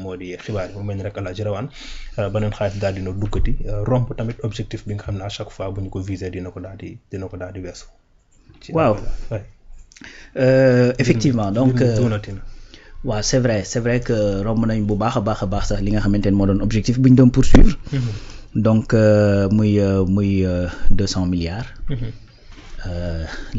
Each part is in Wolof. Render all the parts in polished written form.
moo di xibaar yi mu mel ni rek Alaaji Rawaan beneen xaalis daal dina duggati romb tamit objectif bi nga xam ne à chaque fois bu ñu ko visé dina ko daal di weesu. waaw effectivement donc waaw c'est vrai que romb nañ bu baax a baax sax li nga xamante ne moo doon objectif bu ñu doon poursuivre. donc muy 200 milliards.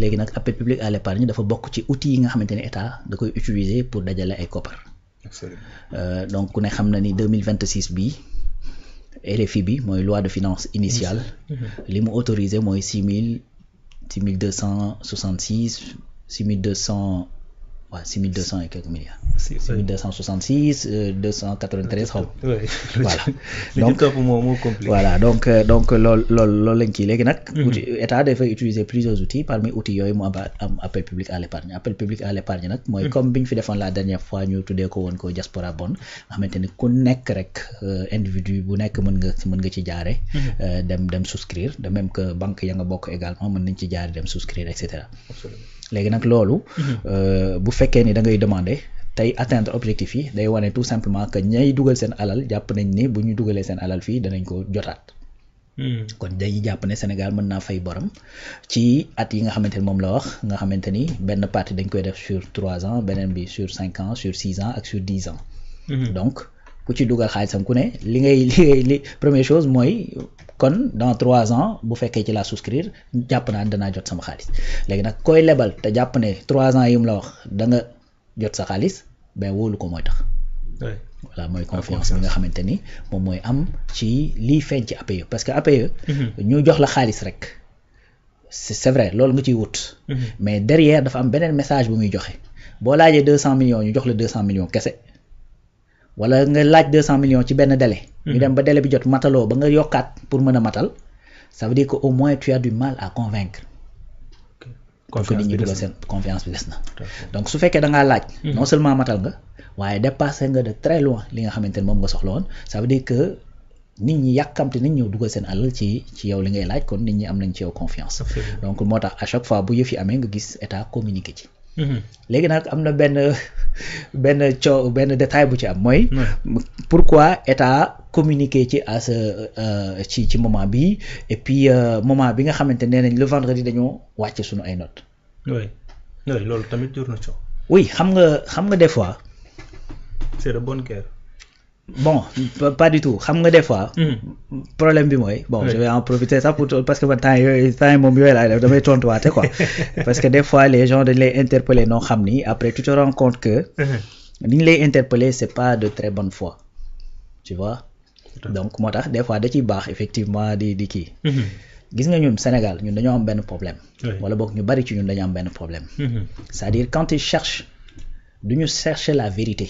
léegi nag appel public à l'épargne dafa bokk ci outils yi nga xamante ne état da koy utiliser pour dajale ay koppar. donc ku ne xam na ni 2026 bii RFI bi mooy loi de finances initiale. li mu autorisé mooy 6266 6200 waaw 6200 et quelques milliards. 6266 293 xaw ma. voilà donc voilà donc loolu lañ kii léegi nag. état dafay utiliser plusieurs outils parmi outils yooyu mu am appel public à l'épargne appel public à l'épargne nag. mooy comme bi ñu fi defoon la dernière fois ñu tuddee ko woon ko diaspora bond nga xamante ni ku nekk rek individu bu nekk mën nga ci jaare dem souscrire de même que banque ya nga bokk également mën nañ ci jaare dem souscrire et cetera. léegi nag loolu. bu fekkee ni da ngay demander tey atteindre objectif yi day wane tout simplement que ñay dugal seen alal jàpp nañ ni bu ñu dugalee seen alal fii danañ ko jotaat. kon dañuy jàpp ne Sénégal mën naa fay borom ci at yi nga xamante ni moom la wax nga xamante ni benn partie dañ koy def sur 3 ans beneen bi sur 5 ans sur 6 ans ak sur 10 ans. donc ku ci dugal xaalisam ku ne li première chose mooy. kon dans 3 ans bu fekkee ci la souscrire jàpp naa danaa jot sama xaalis léegi nag koy lebal te jàpp ne 3 ans yi mu la wax da nga jot sa xaalis ben wóolu ko mooy tax. voilà mooy confiance bi nga xamante ni moom mooy am ci liy feeñ ci APE parce que APE. ñu jox la xaalis rek c'est vrai loolu nga ciy wut. mais derrière dafa am beneen message bu muy joxe boo laajee 200 millions ñu jox la 200 millions kese. wala nga laaj 200 millions ci benn délai. ñu dem ba délai bi jot mataloo ba nga yokkaat pour mën a matal ça veut dire que au moins tu as du mal à convaincre. donc nit ñi dugal seen confiance bi des na. donc su fekkee da ngaa laaj. non seulement matal nga waaye dépassé nga de très loin li nga xamante ne moom nga soxla woon ça veut dire que nit ñi yàkkamte nañ ñëw dugal seen alal ci yow li ngay laaj kon nit ñi am nañ ci yow confiance. donc moo tax à chaque fois bu yëf yi amee nga gis état communiqué ci. léegi nag am na benn détail bu ci am mooy. pourquoi état communiquer ci moment bi et puis moment bi nga xamante nee nañ le vendredi dañoo wàcce suñu ay notes. oui loolu tamit jur na coow. oui xam nga des fois. c'est de bonne guerre. bon pas du tout xam nga des fois. problème bi mooy. bon je vais en profiter ça parce que man temps yi moom yooyu laay def damay tontuwaate quoi parce que des fois les gens dañ lay interpeller noo xam ni après tu te rends compte que. ni ñu lay interpeller c'est pas de très bonne foi tu vois. donc moo tax des fois da ciy baax effectivement di kii. gis nga ñun Sénégal ñun dañoo am benn problème. wala boog ñu bari ci ñun dañoo am benn problème. c'est-à-dire quand ils cherchent duñu chercher la vérité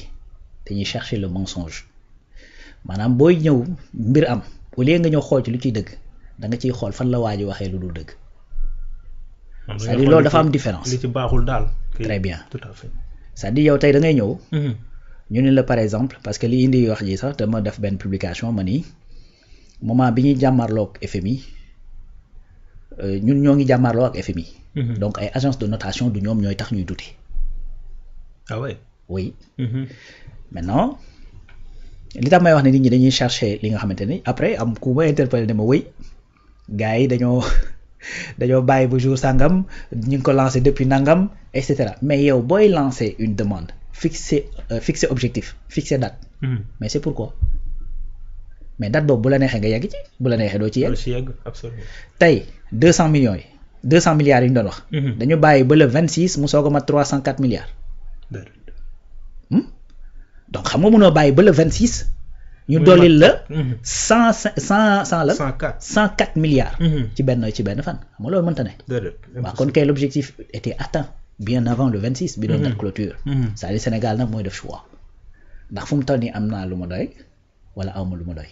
dañuy chercher le mensonge. maanaam booy ñëw mbir am au lieu nga ñëw xool ci lu ciy dëgg da nga ciy xool fan la waa ji waxee lu dul dëgg. c'est-à-dire loolu dafa am différence. li ci baaxul daal. très bien tout à fait. c'est-à-dire yow tey da ngay ñëw. ñu ne la par exemple parce que li indi wax ji sax dama def benn publication ma ni moment bi ñuy jàmmarloog FMI ñun ñoo ngi jàmmarloo ak FMI. donc ay agence de notation du ñoom ñooy tax ñuy douter. ah ouais. oui. maintenant. li tax may wax ne nit ñi dañuy chercher li nga xamante ni après am ku ma interpellé ne ma wéy gars yi dañoo bàyyi ba jour sangam ñu ngi ko lancé depuis nangam et cetera mais yow booy lancer une demande fixer objectif fixer date. mais c'est pourquoi mais date boobu bu la neexee nga yegg ci bu la neexee doo ci yegg. absolument. tey 200 millions yi 200 milliards yi ñu doon wax. dañu bàyyi ba le 26 mu soog a mat 304 milliards. donc xam nga mënoo bàyyi ba le 26. ñu dolli la. 104 milliards. ci benn fan xam nga loolu mënta ne. waaw kon kay l'objectif était atteint bien avant le 26. bi doon date clôture. c'est-à-dire Sénégal nag mooy def choix ndax fu mu toll nii am naa lu ma doy wala awma lu ma doy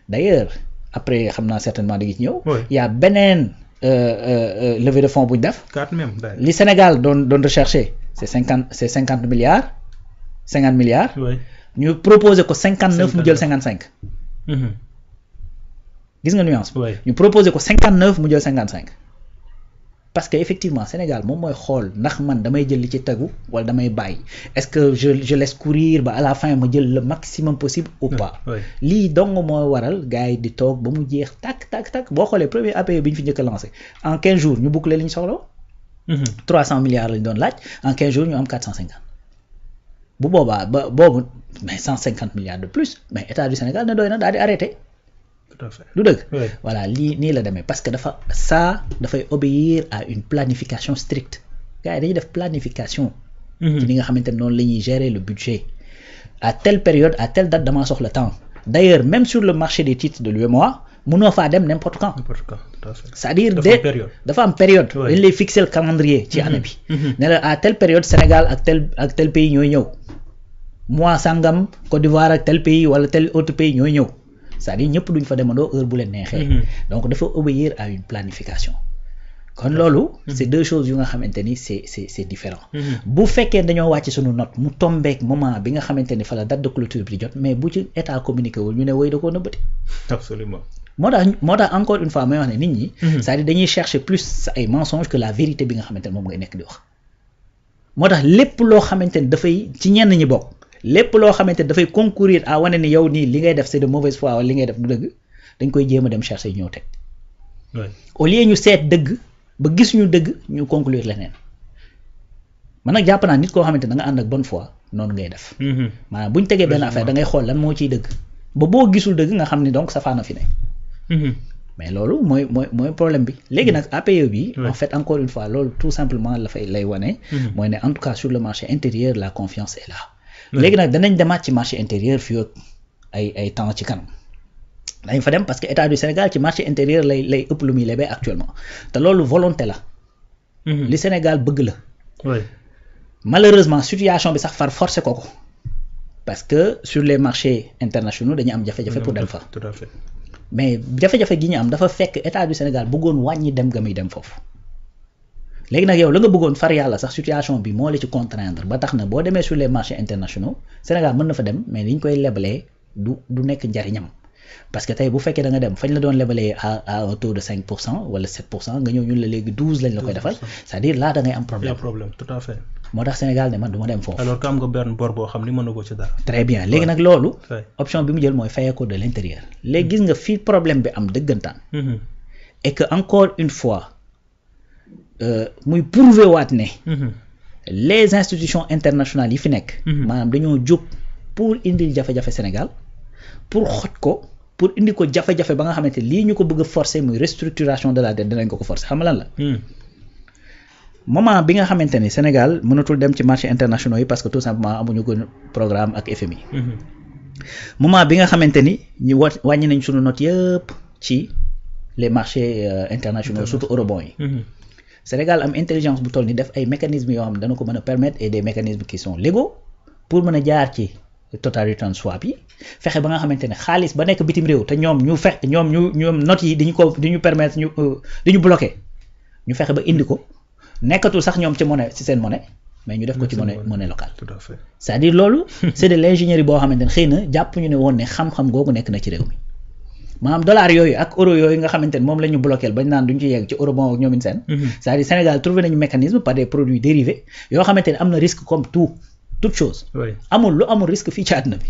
d'ailleurs après xam naa certainement di ngi ci ñëw. y a beneen levée de fonds bu ñu def. li Sénégal doon rechercher c'est 50 milliards. 50 milliards. ñu proposé ko 59 mu jël 55. gis nga nuance. ñu proposé ko 59 mu jël 55. parce que effectivement Sénégal moom mooy xool ndax man damay jël li ci tegu wala damay bàyyi est-ce que je laisse courir ba à la fin ma jël le maximum possible ou pas. lii dong moo waral gars yi di toog ba mu jeex tak boo xoolee premier APE bi ñu fi njëkk a lancé en 15 jours ñu boucler li ñu soxla. 300 milliards lañ doon laaj en 15 jours ñu am 450 bu boobaa ba boobu mais 150 milliards de plus mais état du Sénégal ne doy na daal di arrêté. Tout à fait. du dëgg. voilà lii nii la demee parce que dafay obéir à une planification stricte gars yi dañuy def planification. ci li nga xamante ne noonu la ñuy gérer le budget à telle période à telle date damaa soxla temps d'ailleurs même sur le marché des titres de l'UEMOA mënoo faa dem n'importe quand. Tout à fait. c'est-à-dire dafa am période. dañ lay fixer le calendrier ci année bi. ne la à telle période Sénégal ak tel pays ñooy ñëw mois sangam Côte d'Ivoire ak tel pays wala tel autre pays ñooy ñëw c'est-à-dire ñëpp duñ fa demandoo heure bu leen neexee. donc dafa obéir à une planification. kon loolu. c'est deux choses yu nga xamante ni c'est différent. bu fekkee dañoo wàcc suñu note mu tombeek moment bi nga xamante ni fa la date de clôture bi di jot mais bu ci état communiqué wul ñu ne woy da koo nëbbati. absolument. moo tax encore une fois may wax ne nit ñi. c'est-à-dire dañuy chercher plus ay mensonges que la vérité bi nga xamante ne moom ngay nekk di wax. moo tax lépp loo xamante ni dafay ci ñenn ñi bokk lépp loo xamante ni dafay concourir à wane ni yow nii li ngay def c'est de mauvaise foi wala li ngay def du dëgg dañ koy jéem a dem chercher ñëw teg. au lieu ñu seet dëgg. ba gis ñu dëgg ñu conclure leneen man nag jàpp naa nit koo xamante da nga ànd ak bonne foi noonu ngay def. maanaam bu ñu tegee benn affaire da ngay xool lan moo ciy dëgg ba boo gisul dëgg nga xam ni donc safaana fi ne. mais loolu mooy problème bi léegi nag APE bi. en fait encore une fois loolu tout simplement lay wane. mooy ne en tout cas sur le marché intérieur la confiance est là. léegi nag danañ demaat ci marché intérieur fii ak ay temps ci kanam. dañ fa dem parce que état du Sénégal ci marché intérieur lay ëpp lu muy lebee actuellement te loolu volonté la. li Sénégal bëgg la. malheureusement situation bi sax far forcé ko parce que sur les marchés internationaux dañu am jafe-jafe pour dem fa. tout à fait. mais jafe-jafe gi ñu am dafa fekk état du Sénégal bëggoon wàññi dem ga muy dem foofu. léegi nag yow la nga bëggoon far yàlla sax situation bi moo la ci contraindre ba tax na boo demee sur les marchés internationaux Sénégal mën na fa dem mais li ñu koy lebalee du nekk njariñam. parce que tey bu fekkee da nga dem fañ la doon lebalee à un taux de 5% wala 7% nga ñëw ñun la léegi 12 lañ la koy defal c'est-à-dire là da ngay am problème. tout à fait. moo tax Sénégal ne man du ma dem foofu. alors que am nga benn bor boo xam ni mën na ko ci dara. très bien léegi nag loolu. option bi mu jël mooy fayee ko de l'intérieur. léegi gis nga fii problème bi am dëggantaan. et que encore une fois muy prouver waat ne. les institutions internationales yi fi nekk. maanaam dañoo jóg pour indil jafe-jafe Sénégal pour xoj ko. pour indi ko jafe-jafe ba nga xamante lii ñu ko bëgg a forcer muy restructuration de la dette dinañ ko forcer xam nga lan la. moment bi nga xamante ni Sénégal mënatul dem ci marché internationaux yi parce que tout simplement amuñu ko programme ak FMI. moment bi nga xamante ni ñu wàññi nañ suñu note yëpp ci les marchés internationaux surtout eurobonds yi. Sénégal am intelligence bu toll ni def ay mécanismes yoo xam ne dana ko mën a permettre et des mécanismes qui sont légaux pour mën a jaar ci total return swap yi. fexe ba nga xamante ne xaalis ba nekk bitim réew te ñoom ñoom notes yi diñu permettre diñu bloquer ñu fexe ba indi ko nekkatul sax ñoom ci monnaie ci seen monnaie mais ñu def ko ci monnaie locale. tout à fait. c'est-à-dire loolu c'est de l'ingénierie boo xamante ne xëy na jàpp ñu ne woon ne xam-xam googu nekk na ci réew mi maanaam dollar yooyu ak euro yooyu nga xamante ne moom la ñu bloquer bañ naan duñ ci yegg ci eurobond ak ñoomin seen. c'est-à-dire Sénégal trouvé nañu mécanisme par des produits dérivés yoo xamante ne am na risque comme toute chose. amul lu amul risque fii ci àdduna bi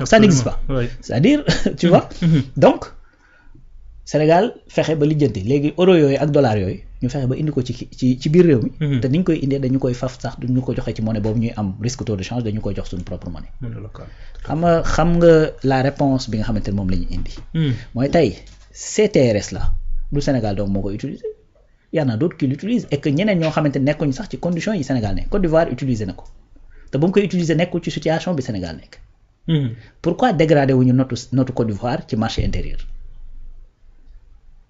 ça n'existe pas. c'est-à-dire tu vois. donc Sénégal fexe ba lijjanti léegi euro yooyu ak dollar yooyu ñu fexe ba indi ko ci biir réew mi. te ni ñu koy indee dañu koy faf sax duñu ko joxe ci monnaie boobu ñuy am risque taux de change dañu koy jox suñu propre monnaie. xam nga la réponse bi nga xamante ne moom la ñu indi. mooy tey CTRS la du Sénégal donc moo koy utiliser. y en a d'autres qui l'utilisent et que ñeneen ñoo xamante ne nekkuñu sax ci conditions yi Sénégal nekk Côte d'Ivoire utiliser na ko. te ba mu koy utiliser nekkul ci situation bi Sénégal nekk. pourquoi dégrader wuñu notre Côte d'Ivoire ci marché intérieur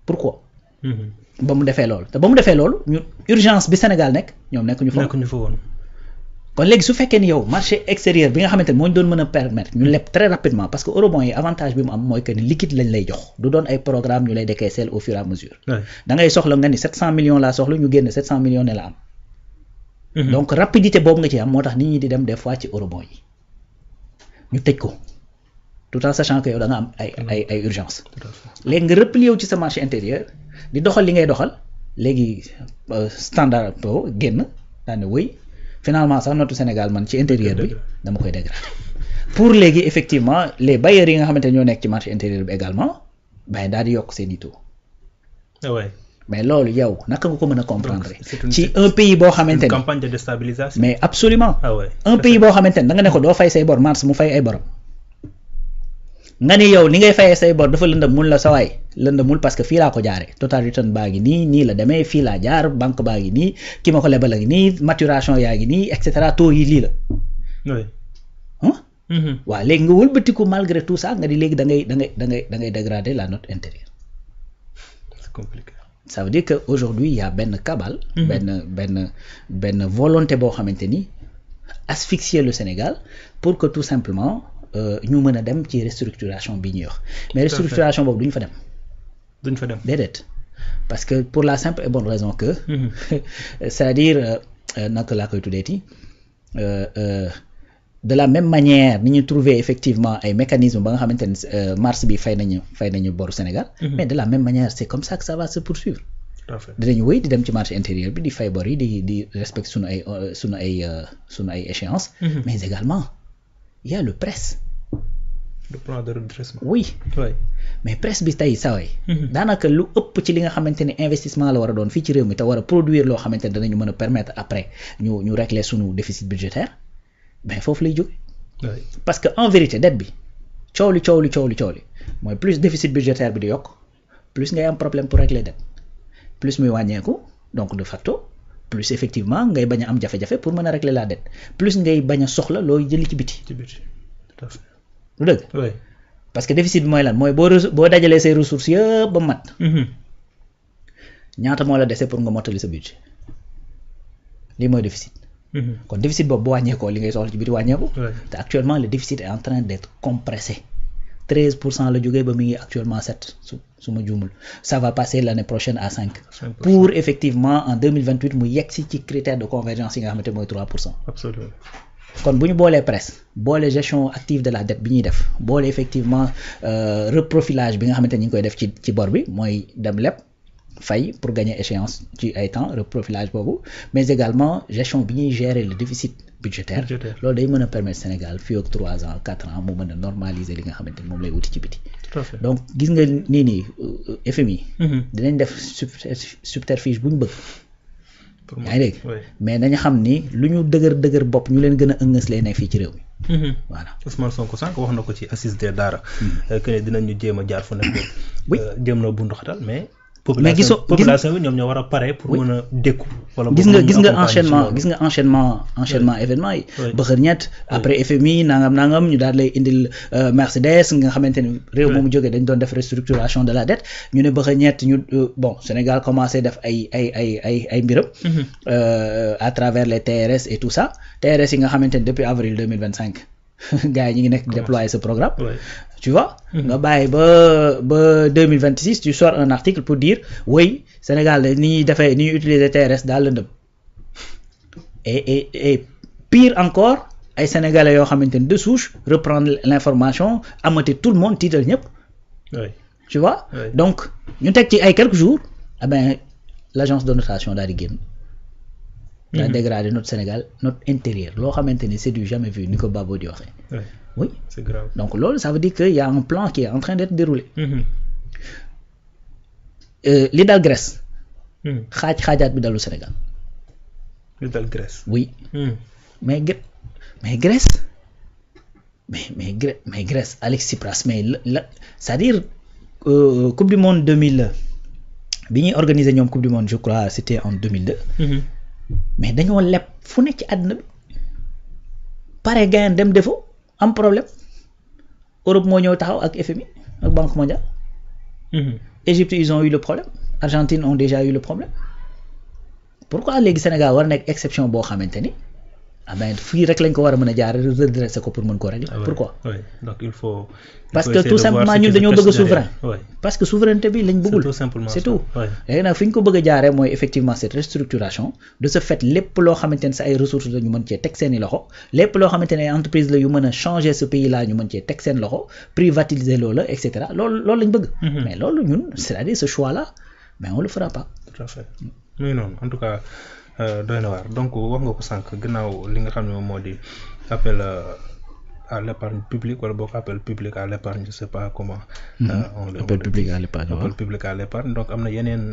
pourquoi. ba mu defee loolu te ba mu defee loolu ñu urgence bi Sénégal nekk ñoom nekkuñu fa woon. kon léegi su fekkee ni yow marché extérieur bi nga xamante ne moo ñu doon mën a permettre ñu leb très rapidement parce que eurobond yi avantage bi mu am mooy que ni liquide lañ lay jox du doon ay programme ñu lay décaisser au fur et à mesure. da ngay soxla nga ni 700 millions laa soxla ñu génne 700 millions ne la am. donc rapidité boobu nga ci am moo tax nit ñi di dem des fois ci eurobond yi ñu tëj ko tout en sachant que yow da nga am ay urgence léegi nga replier wu ci sa marché intérieur di doxal li ngay doxal léegi Standard Po génn daan ne oui finalement sax notu Sénégal man ci intérieur bi dama koy dégrader pour léegi effectivement les bailleurs yi nga xamante ne ñoo nekk ci marché intérieur bi également ben daal di yokk seen i taux. mais loolu yow naka nga ko mën a comprendre ci un pays boo xamante ne campagne de déstabilisation. mais absolument un pays boo xamante ne da nga ne ko doo fay say bor mars mu fay ay borom nga ni yow li ngay fayee say bor dafa lëndamul la sawaay lëndamul parce que fii laa ko jaaree total return baa ngi nii la demee fii laa jaar banque baa ngi nii ki ma ko lebal a ngi nii maturation yaa ngi nii et cetera taux yi lii la. waaw léegi nga wëlbatiku malgré tout ça nga di léegi da ngay dégrader la note intérieure. C'est compliqué. Ça veut dire que aujourd'hui il y a benn cabale. benn volonté boo xamante ni asphyxier le Sénégal pour que tout simplement ñu mën a dem ci restructuration bi ñuy wax. mais restructuration boobu duñ fa dem. déedéet parce que pour la simple et bonne raison que. c'est-à-dire naka laa koy tuddeeti. De la même manière ni ñu trouver effectivement ay mécanismes ba nga xamante ne mars bi fay nañu boru Sénégal. mais de la même manière c'est comme ça que ça va se poursuivre. dinañu wéy di dem ci marché intérieur bi di fay bor yi di respecter sunu ay échéances. mais également il y a le PRES. le plan de redressement. oui mais PRES bi tey saway daanaka lu ëpp ci li nga xamante ne investissement la war a doon fii ci réew mi te war a produire loo xamante ne danañu mën a permettre après ñu régler sunu déficit budgétaire. ben foofu lay jóge parce que en vérité dette bi coow li mooy plus déficit budgétaire bi di yokk plus ngay am problème pour régler dette plus muy wàññeeku donc de facto plus effectivement ngay bañ a am jafe-jafe pour mën a régler la dette plus ngay bañ a soxla looy jëli ci biti. tout à fait. lu dëgg. parce que déficit bi mooy lan mooy boo dajalee say ressources yëpp ba mat. ñaata moo la dese pour nga mottali sa budget lii mooy déficit. kon déficit boobu bu wàññeekoo li ngay soxla ci biir wàññeeku. te actuellement le déficit est en train d'être compressé 13% la jógee ba mu ngi actuellement 7 su ma juumul ça va passer l'année prochaine à 5. pour effectivement en 2028 mu yegg si ci critère de convergence yi nga xamante mooy 3%. absolument. kon bu ñu boolee PRES boole gestion active de la dette bi ñuy def boole effectivement reprofilage bi nga xamante ni ñu ngi koy def ci bor bi mooy dem lépp. fay pour gagner échéance ci ay temps reprofilage boobu mais également gestion bi ñuy gérer le déficit budgétaire loolu day mën a permettre Sénégal fii ak 3 ans 4 ans mu mën a normaliser li nga xamante ni moom lay wuti ci biti. donc gis nga nii FMI. dinañ def subterfuge bu ñu bëgg. yaa ngi dégg mais nañu xam ni lu ñu dëgër bopp ñu leen gën a ëngës lay nekk fii ci réew mi. voilà Ousmane Sonko sànq wax na ko ci assise des daara. que ne dinañu jéem a jaar fu nekk. jéem na bundu xatal mais. population bi ñoom ñoo war a pare pour mën a dékku. wala gis nga enchaînement événement yi. bëxër ñett après FMI nangam ñu daal lay indil Mercedes nga xamante ni réew moomu jógee dañ doon def restructuration de la dette ñu ne bëxër ñett ñu bon Sénégal commencé def ay mbiram. à travers les TRS et tout ça TRS yi nga xamante ni depuis avril 2025 gars yi ñu ngi nekk déployer ce programme. tu vois. nga bàyyi ba 2026 tu sors un article pour dire oui Sénégal ni ñuy utiliser TRS daal lëndëm et pire encore ay sénégalais yoo xamante ni de souche reprendre l'information amati tout le monde tiital ñëpp. tu vois. donc ñu teg ci ay quelques jours l'agence de notation daal di génn. daa dégrader notre Sénégal notre intérieur loo xamante ni c'est du jamais vu ni ko Babo di waxee. oui c'est grave. donc loolu ça veut dire que y a un plan qui est en train d'être déroulé. li dal Grèce. xaajaat bi dalu Sénégal. li dal Grèce. oui. mais Grèce mais Grèce Alexis Tsipras mais c'est-à-dire coupe du monde 2000 bi ñuy organiser ñoom coupe du monde je crois c'était en 2002. mais dañoo leb fu nekk ci àdduna bi pare gain dem defo am problème Europe moo ñëw taxaw ak FMI ak Banque mondiale. Égypte ils ont eu le problème Argentine ont déjà eu le problème pourquoi léegi Sénégal war nekk exception boo xamante ni fii rek lañ ko war a mën a jaar redresser ko pour mën koo régler. pourquoi. donc il faut. parce que tout simplement ñun dañoo bëgg a souverain. parce que souveraineté bi lañ bëggul. c'est tout léegi nag fi ñu ko bëgg a jaaree mooy effectivement cette restructuration de ce fait lépp loo xamante ne sa ay ressources la ñu mën cee teg seeni loxo lépp loo xamante ne ay entreprise la yu mën a changer ce pays là ñu mën cee teg seen loxo privatiser loola et cetera loolu lañ bëgg. mais loolu ñun c'est-à-dire ce choix là mais on le fera pas. tout à fait muy noonu en tout cas doy na waar donc wax nga ko sànq gannaaw li nga xam ne moom moo di appel à l'épargne publique wala boo ko appel public à l'épargne je sais pas comment. Appel public à l'épargne appel public à l'épargne donc am na yeneen.